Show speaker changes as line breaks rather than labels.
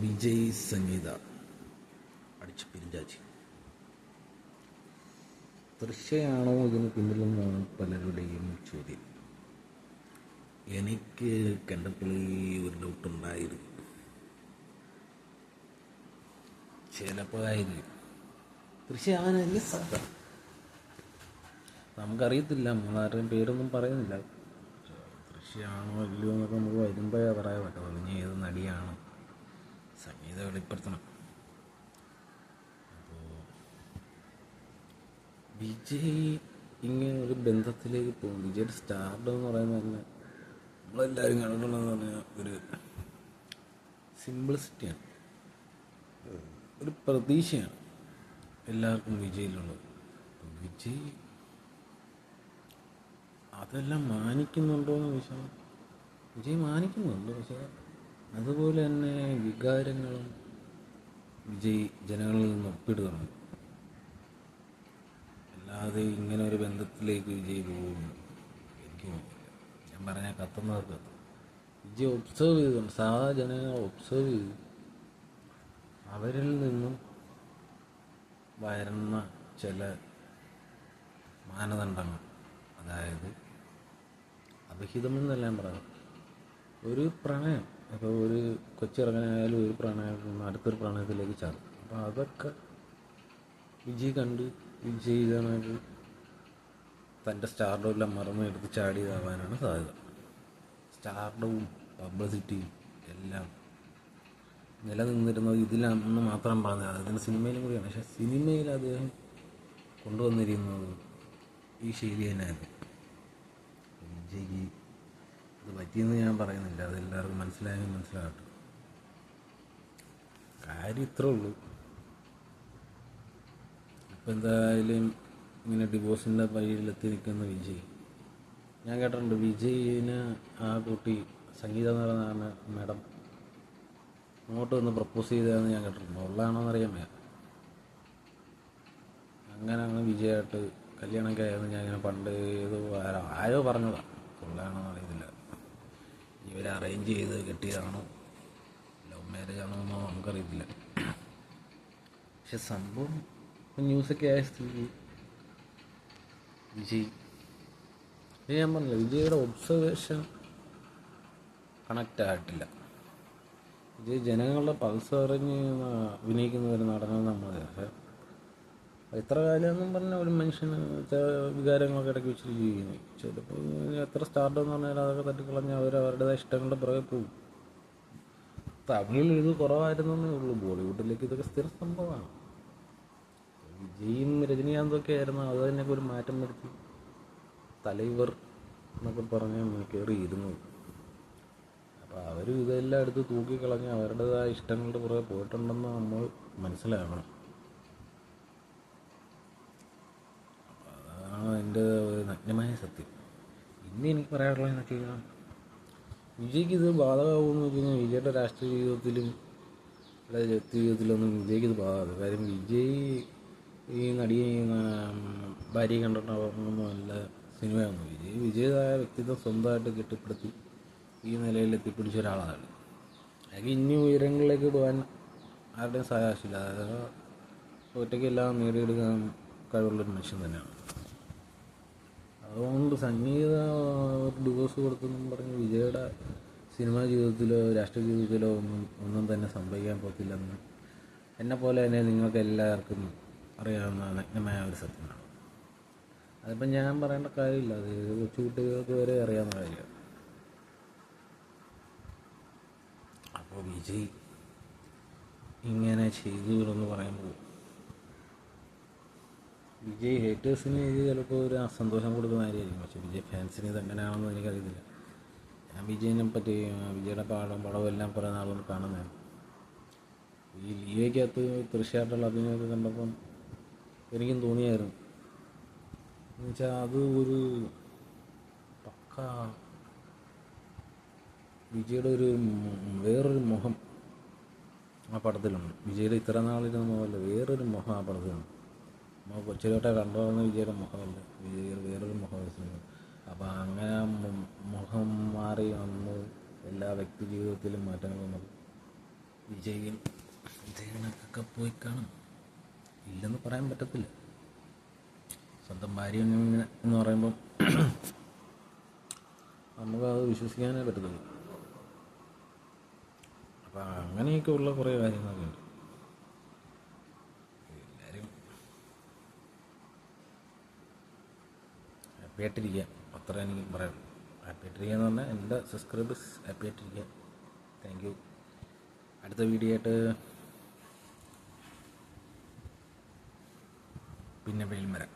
വിജയ് സംഗീത അടിച്ചു പിരിഞ്ചാച്ചി. തൃശ്ശയാണോ ഇതിന് പിന്നിലെന്നാണ് പലരുടെയും ചോദ്യം. എനിക്ക് കണ്ടപ്പോൾ ഒരു ഡൗട്ടുണ്ടായിരുന്നു. ചിലപ്പോൾ ആയിരിക്കും തൃശ്ശയാനല്ലേ സാധാരണ, നമുക്കറിയത്തില്ല. നമ്മളാരുടെയും പേരൊന്നും പറയുന്നില്ല. തൃശ്ശയാണോ അല്ലയോ എന്നൊക്കെ നമുക്ക് വരുമ്പോഴേ പറയാൻ പറ്റുള്ളൂ. ഇനി ഏത് നടിയാണ് സംഗീത വെളിപ്പെടുത്തണം. അപ്പോൾ വിജയ് ഇങ്ങനെ ഒരു ബന്ധത്തിലേക്ക് പോകും. വിജയുടെ സ്റ്റാർഡം എന്ന് പറയുന്നത് തന്നെ നമ്മളെല്ലാവരും കണ്ടിട്ടുള്ളതെന്ന് പറഞ്ഞാൽ ഒരു സിംപ്ലിസിറ്റിയാണ്, ഒരു പ്രതീക്ഷയാണ് എല്ലാവർക്കും വിജയിലുള്ളത്. വിജയ് അതെല്ലാം മാനിക്കുന്നുണ്ടോ എന്ന് ചോദിച്ചാൽ വിജയ് മാനിക്കുന്നുണ്ട്. പക്ഷേ അതുപോലെ തന്നെ വികാരങ്ങളും വിജയ് ജനങ്ങളിൽ നിന്ന് ഒപ്പിടുകയാണ്. അല്ലാതെ ഇങ്ങനെ ഒരു ബന്ധത്തിലേക്ക് വിജയ് പോകുന്നു എനിക്ക് തോന്നുന്നില്ല. ഞാൻ പറഞ്ഞാൽ കത്തുന്നവർക്ക് കത്തും. വിജയ് ഒബ്സർവ് ചെയ്തുകൊണ്ട് സാധാ ജനങ്ങളെ ഒബ്സർവ് ചെയ്ത് അവരിൽ നിന്നും വരുന്ന ചില മാനദണ്ഡങ്ങൾ, അതായത് അവിഹിതമെന്നല്ല ഞാൻ പറയാം, ഒരു പ്രണയം, ഇപ്പോൾ ഒരു കൊച്ചിറങ്ങനായാലും ഒരു പ്രണയത്തിൽ നിന്ന് അടുത്തൊരു പ്രണയത്തിലേക്ക് ചാടും. അപ്പോൾ അതൊക്കെ വിജയ് കണ്ട് വിജയ് ഇതാണെങ്കിൽ തൻ്റെ സ്റ്റാർഡമെല്ലാം മറന്ന് എടുത്ത് ചാടിയതാവാനാണ് സാധ്യത. സ്റ്റാർഡവും പബ്ലിസിറ്റിയും എല്ലാം നിലനിന്നിരുന്നത് ഇതിലാണെന്ന് മാത്രം പറഞ്ഞത്, അതിന് സിനിമയിലും കൂടിയാണ്. പക്ഷേ സിനിമയിൽ അദ്ദേഹം കൊണ്ടുവന്നിരിക്കുന്നത് ഈ ശൈലി തന്നെയായിരുന്നു. വിജയ്ക്ക് ഇത് പറ്റിയെന്ന് ഞാൻ പറയുന്നില്ല, അതെല്ലാവർക്കും മനസ്സിലായെങ്കിൽ മനസ്സിലാകട്ടെ. കാര്യം ഇത്രേ ഉള്ളൂ. ഇപ്പം എന്തായാലും ഇങ്ങനെ ഡിവോഴ്സിൻ്റെ വഴിയിലെത്തി നിൽക്കുന്ന വിജയ്, ഞാൻ കേട്ടിട്ടുണ്ട് വിജയിന് ആ കുട്ടി സംഗീത എന്ന് പറയുന്ന മാഡം അങ്ങോട്ട് വന്ന് പ്രപ്പോസ് ചെയ്തതെന്ന് ഞാൻ കേട്ടിട്ടുണ്ട്. ഉള്ളതാണോന്ന് അറിയാൻ വയ്യ. അങ്ങനെയാണ് വിജയായിട്ട് കല്യാണം കഴിയുന്നത്. ഞാൻ ഇങ്ങനെ പണ്ട് ഏതോ ആരോ പറഞ്ഞതാണ്. ഉള്ളതാണോന്ന് അറിയത്തില്ല. ഇവർ അറേഞ്ച് ചെയ്ത് കെട്ടിയതാണോ ലവ് മാരേജ് ആണോ എന്നോ നമുക്കറിയത്തില്ല. പക്ഷെ സംഭവം ന്യൂസൊക്കെ ആയ സ്ഥിതി വിജയ്, ഞാൻ പറഞ്ഞില്ല, വിജയുടെ ഒബ്സർവേഷൻ കണക്റ്റ് ആയിട്ടില്ല. വിജയ് ജനങ്ങളുടെ പൾസ് അറിഞ്ഞ് അഭിനയിക്കുന്ന ഒരു നടനെന്ന് നമ്മൾ, പക്ഷേ എത്ര കാലമെന്നും പറഞ്ഞാൽ ഒരു മനുഷ്യന് വികാരങ്ങളൊക്കെ ഇടയ്ക്ക് വെച്ചിട്ട് ചെയ്യുന്നു. ചിലപ്പോൾ എത്ര സ്റ്റാർട്ട് എന്ന് പറഞ്ഞാൽ അതൊക്കെ തട്ടിക്കളഞ്ഞ് അവരുടേതായ ഇഷ്ടങ്ങളുടെ പുറകെ പോകും. തമിഴിൽ ഇത് കുറവായിരുന്നേ ഉള്ളൂ, ബോളിവുഡിലേക്ക് ഇതൊക്കെ സ്ഥിര സംഭവമാണ്. വിജയും രജനീകാന്തൊക്കെ ആയിരുന്നു, അത് തന്നെ ഒരു മാറ്റം വരുത്തി തലൈവർ എന്നൊക്കെ പറഞ്ഞ് കയറിയിരുന്നു. അപ്പോൾ അവർ ഇതെല്ലാം എടുത്ത് തൂക്കിക്കളഞ്ഞ് അവരുടേതായ ഇഷ്ടങ്ങളുടെ പുറകെ പോയിട്ടുണ്ടെന്ന് നമ്മൾ മനസ്സിലാക്കണം. അതാണ് എൻ്റെ ഒരു നഗ്നമായ സത്യം. ഇനി എനിക്ക് പറയാനുള്ളതെന്ന് വെച്ച് കഴിഞ്ഞാൽ, വിജയ്ക്ക് ഇത് ബാധകമാകുമെന്ന് വെച്ച് കഴിഞ്ഞാൽ വിജയുടെ രാഷ്ട്രീയ ജീവിതത്തിലും വ്യക്തി ജീവിതത്തിലൊന്നും വിജയ്ക്ക് ഇത് ബാധകമാണ്. കാര്യം വിജയ് ഈ നടിയെ ഭാര്യയെ കണ്ടിട്ടൊന്നും അല്ല സിനിമയൊന്നും. വിജയതായ വ്യക്തിത്വം സ്വന്തമായിട്ട് കെട്ടിപ്പടുത്തി ഈ നിലയിൽ എത്തിപ്പിടിച്ച ഒരാളാണ്. അയാൾക്ക് ഇനി ഉയരങ്ങളിലേക്ക് പോകാൻ ആരുടെയും സഹായമില്ല. അതായത് ഒറ്റയ്ക്കെല്ലാം നേടിയെടുക്കാൻ കഴിവുള്ളൊരു മനുഷ്യൻ തന്നെയാണ്. അതുകൊണ്ട് സംഗീത ഒരു ഡിവോഴ്സ് കൊടുത്തെന്നും പറഞ്ഞ് വിജയുടെ സിനിമാ ജീവിതത്തിലോ രാഷ്ട്രീയ ജീവിതത്തിലോ ഒന്നും തന്നെ സംഭവിക്കാൻ പോകത്തില്ലെന്ന് എന്നെപ്പോലെ തന്നെ നിങ്ങൾക്ക് എല്ലാവർക്കും അറിയാവുന്ന നഗ്നമായ ഒരു സത്യമാണ്. അതിപ്പം ഞാൻ പറയേണ്ട കാര്യമില്ല, അത് കൊച്ചു കുട്ടികൾക്ക് വരെ അറിയാവുന്ന കാര്യമാണ്. അപ്പോൾ വിജയ് ഇങ്ങനെ ചെയ്തു എന്ന് പറയുമ്പോൾ വിജയ് ഹേറ്റേഴ്സിന് ഇത് ചിലപ്പോൾ ഒരു അസന്തോഷം കൊടുക്കുന്ന കാര്യമായിരിക്കും. പക്ഷേ വിജയ് ഫാൻസിന് ഇത് എങ്ങനെയാണെന്ന് എനിക്കറിയത്തില്ല. ഞാൻ വിജയിനെ പറ്റി വിജയുടെ പടവും എല്ലാം കുറേ നാളുകൊണ്ട് കാണുന്നതാണ്. ഈ ലിയോയ്ക്കകത്ത് തീർച്ചയായിട്ടുള്ള അഭിനയമൊക്കെ കണ്ടപ്പം എനിക്കും തോന്നിയായിരുന്നു. എന്നുവെച്ചാൽ അത് ഒരു പക്ക വിജയുടെ ഒരു വേറൊരു മുഖം ആ പടത്തിലുണ്ട്. വിജയുടെ ഇത്ര നാളിരുന്ന മുഖമല്ല, വേറൊരു മുഖം ആ പടത്തിലുണ്ട്. നമ്മൾ കൊച്ചിലോട്ടെ കണ്ടുവന്ന വിജയുടെ മുഖമല്ല, വിജയുടെ വേറൊരു മുഖം. അപ്പോൾ അങ്ങനെ മുഖം മാറി വന്ന് എല്ലാ വ്യക്തി ജീവിതത്തിലും മാറ്റങ്ങൾ വന്നത് വിജയനൊക്കെ പോയി കാണും, ഇല്ലെന്ന് പറയാൻ പറ്റത്തില്ല. സ്വന്തം ഭാര്യ എന്ന് പറയുമ്പം നമുക്കത് വിശ്വസിക്കാനേ പറ്റത്തുള്ളൂ. അപ്പം അങ്ങനെയൊക്കെ ഉള്ള കുറേ കാര്യങ്ങളൊക്കെ ഉണ്ട്. എല്ലാവരും ഹാപ്പി ആയിട്ടിരിക്കുക, അത്ര എനിക്ക് പറയാം. ഹാപ്പി ആയിട്ടിരിക്കുക എന്ന് പറഞ്ഞാൽ എൻ്റെ സബ്സ്ക്രൈബേഴ്സ് ഹാപ്പി ആയിട്ടിരിക്കുക. Thank you. അടുത്ത വീഡിയോ ആയിട്ട് പിന്നെ വെയിൽ വരാം.